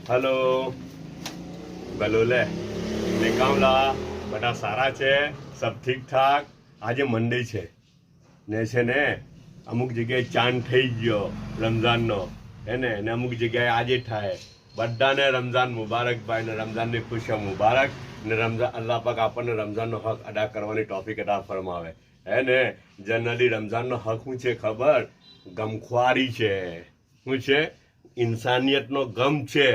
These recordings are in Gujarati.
हेलो बलोले निकामला बड़ा सारा છે सब ठीक ठाक આજે મંડે છે ને અમુક જગ્યાએ ચાંદ થઈ ગયો રમઝાનનો એને ને અમુક જગ્યાએ આજે થાય બધાને રમઝાન મુબારક ભાઈ ને રમઝાનની ખુશીઓ મુબારક ને રમઝાન અલ્લાહ પાક આપણને રમઝાનનો હક અદા કરવાની ટોપિક અદા ફરમાવે હે ને જનરલી રમઝાનનો હક શું છે ખબર ગમખ્વારી છે શું છે ઇન્સાનિયતનો ગમ છે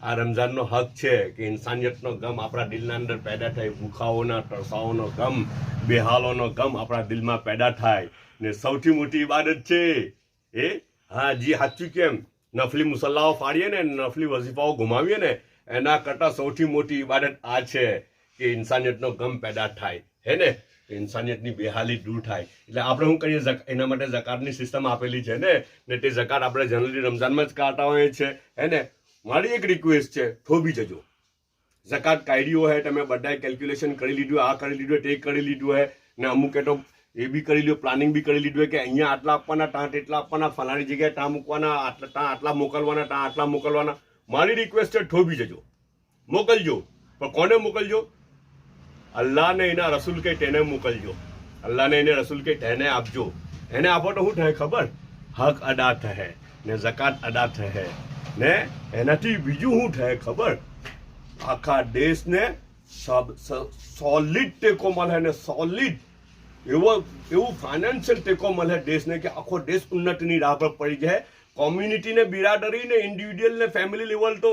આ રમઝાનનો હક છે કે ઇન્સાનિયતનો ગમ આપણા દિલના અંદર પેદા થાય ભૂખાઓના તરસાઓનો ગમ બેહાલોનો ગમ આપણા દિલમાં પેદા થાય ને સૌથી મોટી ઇબાદત છે એ હા જી સાચું કેમ નફલી મુસલ્લાઓ ફાડીએ ને નફલી વઝીફાઓ ગુમાવીએ ને એના કરતાં સૌથી મોટી ઇબાદત આ છે કે ઇન્સાનિયતનો ગમ પેદા થાય હે ને ઇન્સાનિયતની બેહાલી દૂર થાય એટલે આપણે શું કરીએ એના માટે ઝકાતની સિસ્ટમ આપેલી છે ને તે ઝકાત આપણે જનરલી રમઝાનમાં જ કાઢતા હોઈએ છીએ હે ને મારી એક રિક્વેસ્ટ છે થોભી જજો ઝકાત કાઢ્યો હોય તમે બધાએ કેલ્ક્યુલેશન કરી લીધું આ કરી લીધું તે કરી લીધું હોય ને અમુકે તો એ બી કરી લ્યો પ્લાનિંગ બી કરી લીધું હોય કે અહીંયા આટલા આપવાના ત્યાં તેટલા આપવાના ફલાણી જગ્યાએ ત્યાં મૂકવાના ત્યાં આટલા મોકલવાના ત્યાં આટલા મોકલવાના મારી રિક્વેસ્ટ છે થોભી જજો મોકલજો પણ કોને મોકલજો અલ્લાહને એના રસૂલ કે તેને મોકલજો અલ્લાહને એને રસૂલ કે તેને આપજો એને આપો તો શું થાય ખબર હક અદા થશે ને ઝકાત અદા થશે ને એનાથી બીજું શું થાય ખબર આખા દેશને સોલિડ ટેકો મળે ને સોલિડ એવું ફાઇનાન્શિયલ ટેકો મળે દેશને કે આખો દેશ ઉન્નતિની રાહ પર પડી જાય કોમ્યુનિટીને બિરાદરી ને ઇન્ડિવિડ્યુઅલ ને ફેમિલી લેવલ તો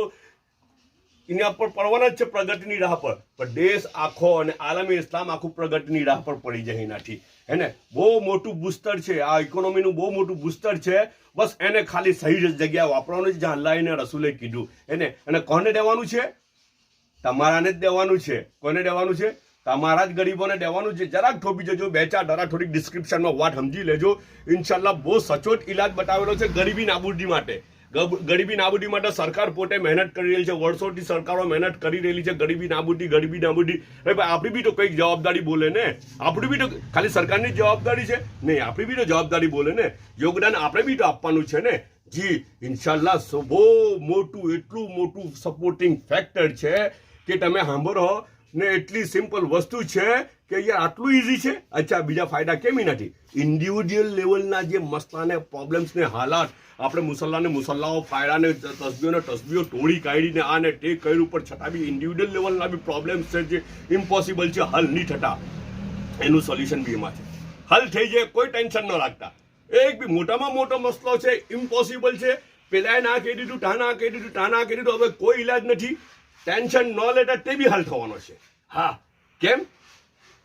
એના પર પડવાના જ છે પ્રગતિની રાહ પર પણ દેશ આખો અને આલમી ઇસ્લામ આખું પ્રગતિની રાહ પર પડી જાય એનાથી હે ને બહુ મોટું બૂસ્ટર છે આ ઇકોનોમીનું બહુ મોટું બૂસ્ટર છે બસ એને ખાલી સહી જગ્યાએ વાપરવાનું જ્યાં અલ્લાહને રસૂલે કીધું એને અને કોને દેવાનું છે તમારાને જ દેવાનું છે કોને દેવાનું છે તમારા જ ગરીબોને દેવાનું છે જરાક થોપી જજો બે ચાર ડરા થોડીક ડિસ્ક્રિપ્શનમાં વાત સમજી લેજો ઇન્શાલ્લાહ બહુ સચોટ ઇલાજ બતાવેલો છે ગરીબી નાબૂદી માટે ગરીબી નાબૂદી માટે સરકાર પોતે મહેનત કરી રહી છે વર્ષોથી સરકારો મહેનત કરી રહેલી છે ગરીબી નાબૂદી આપણી બી તો કંઈક જવાબદારી બોલે ને આપણી બી તો ખાલી સરકારની જવાબદારી છે નહીં આપણી બી તો જવાબદારી બોલે ને યોગદાન આપણે બી તો આપવાનું છે ને જી ઇન્શાલ્લાહ બહુ મોટું એટલું મોટું સપોર્ટિંગ ફેક્ટર છે કે તમે સાંભળો ને એટલી સિમ્પલ વસ્તુ છે કે યાર આટલું ઇઝી છે અચ્છા બીજા ફાયદા કેમ નથી ઇન્ડિવિડ્યુઅલ લેવલના જે મસલાને પ્રોબ્લેમ્સને હાલાત આપણે મુસલ્લાઓ ફાયડાને તસબીઓ તોડી કાઢીને આને તે કર્યું પણ છતાં બી ઇન્ડિવિડ્યુઅલ લેવલના બી પ્રોબ્લેમ્સ છે જે ઇમ્પોસિબલ છે હલ નહીં થતા એનું સોલ્યુશન બી એમાં છે હલ થઈ જાય કોઈ ટેન્શન ન રાખતા એક બી મોટામાં મોટો મસલો છે ઇમ્પોસિબલ છે પેલાએ ના કહી દીધું ટા ના કહી દીધું ટા ના કહી દીધું હવે કોઈ ઇલાજ નથી ટેન્શન ન લેતા તે બી હલ થવાનો છે હા કેમ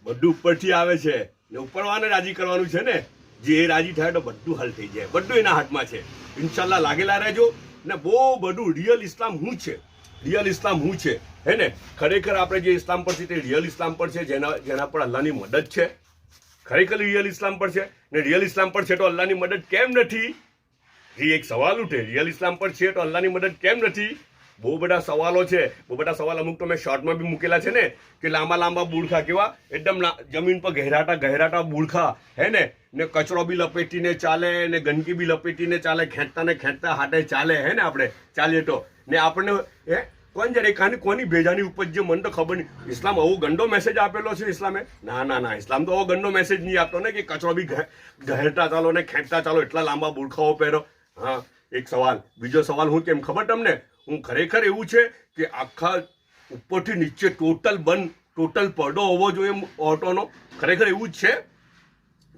બધું ઉપરથી આવે છે ને ઉપરવાને રાજી કરવાનું છે ને જે એ રાજી થાય તો બધું હલ થઈ જાય બધું એના હાથમાં છે ઇન્શાલ્લાહ લાગેલા રહેજો ને બહુ બધું રિયલ ઇસ્લામ શું છે હે ને ખરેખર આપણે જે ઇસ્લામ પર છે તે રિયલ ઇસ્લામ પર છે જેના પર અલ્લાહની મદદ છે ખરેખર રિયલ ઇસ્લામ પર છે ને રિયલ ઇસ્લામ પર છે તો અલ્લાહની મદદ કેમ નથી એ એક સવાલ ઉઠે રિયલ ઇસ્લામ પર છે તો અલ્લાહની મદદ કેમ નથી બહુ બધા સવાલો છે બહુ બધા સવાલ અમુક તો મેં શોર્ટમાં બી મૂકેલા છે ને કે લાંબા બુડખા કેવા એકદમ જમીન પર ગહેરાટા બુડખા હે ને કચરો બી લપેટીને ચાલે ને ગંદકી બી લપેટીને ચાલે ખેંચતા હાથે ચાલે હે ને આપણે ચાલીએ તો ને આપણને હે કોણ જયારે કોની ભેજાની ઉપજ જે મને તો ખબર નહીં ઇસ્લામ આવો ગંદો મેસેજ આપેલો છે ઇસ્લામે ના ઇસ્લામ તો આવો ગંદો મેસેજ નહીં આપતો ને કે કચરો બી ગહેરતા ચાલો ને ખેંચતા ચાલો એટલા લાંબા બુડખાઓ પહેરો હા એક સવાલ બીજો સવાલ હું કેમ ખબર તમને હું ખરેખર એવું છે કે આખા ઉપરથી નીચે ટોટલ પડો હોવો જોઈએ ઓટોનો ખરેખર એવું જ છે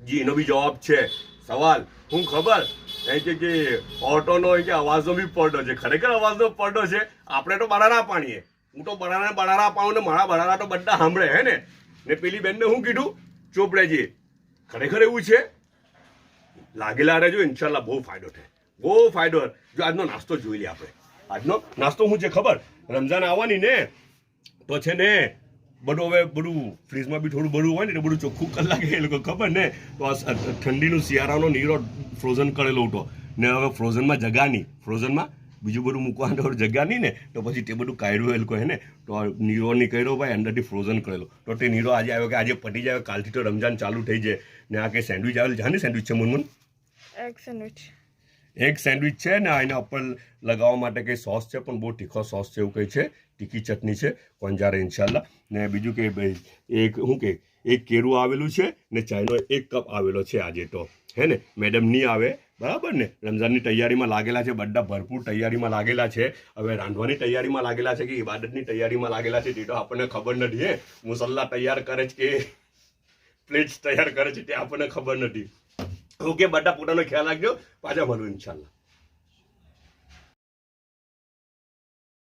જી એનો બી જવાબ છે સવાલ હું ખબર કે ઓટોનો કે અવાજનો બી પડો છે ખરેખર અવાજનો પડો છે આપણે તો બરારા પાણીએ હું તો બરારા પાઉં ને મારા બરારા તો બધા સાંભળે હે ને પેલી બેનને હું કીધું ચૂપ રહેજે ખરેખર એવું છે લાગેલા રહેજો ઇન્શાલ્લાહ બહુ ફાયદો જો આજનો નાસ્તો જોઈ લે આપણે આજનો નાસ્તો શું છે ખબર રમઝાન આવવાની ને તો છે ને બધું ફ્રીજમાં બી થોડું બધું હોય ને એટલે બધું ચોખ્ખું કરી લાગે એ લોકો ખબર ને તો ઠંડીનું શિયાળાનો નીરો ફ્રોઝન કરેલો હતો ને હવે ફ્રોઝનમાં બીજું બધું મૂકવાનું જગ્યા નહીં ને તો પછી તે બધું કાઢ્યું એ લોકો હે ને તો નીરો નહીં કર્યો ભાઈ અંદરથી ફ્રોઝન કરેલો તો તે નીરો આજે આવ્યો કે આજે પતી જાય કાલથી તો રમઝાન ચાલુ થઈ જાય ને આ કે સેન્ડવિચ આવેલ જાને સેન્ડવિચ છે મુનમુન એક સેન્ડવિચ છે ને એના ઉપર લગાવવા માટે કંઈ સોસ છે પણ બહુ તીખો સોસ છે એવું કંઈ છે, તીખી ચટણી છે કોંજારે ઇન્શાલ્લાહ. ને બીજું કે એક શું કે એક કેરું આવેલું છે ને ચાયનો 1 કપ આવેલો છે આજે તો, હે ને મેડમ નહીં આવે બરાબર ને, રમઝાનની તૈયારીમાં લાગેલા છે, બધા ભરપૂર તૈયારીમાં લાગેલા છે. હવે રાંધવાની તૈયારીમાં લાગેલા છે કે ઇબાદતની તૈયારીમાં લાગેલા છે તે તો આપણને ખબર નથી. હે મુસલ્લા તૈયાર કરે છે કે પ્લેટ્સ તૈયાર કરે છે તે આપણને ખબર નથી. ઓકે, બધા પોતાનો ખ્યાલ રાખજો, પાછા મળું ઇન્શાલ્લાહ.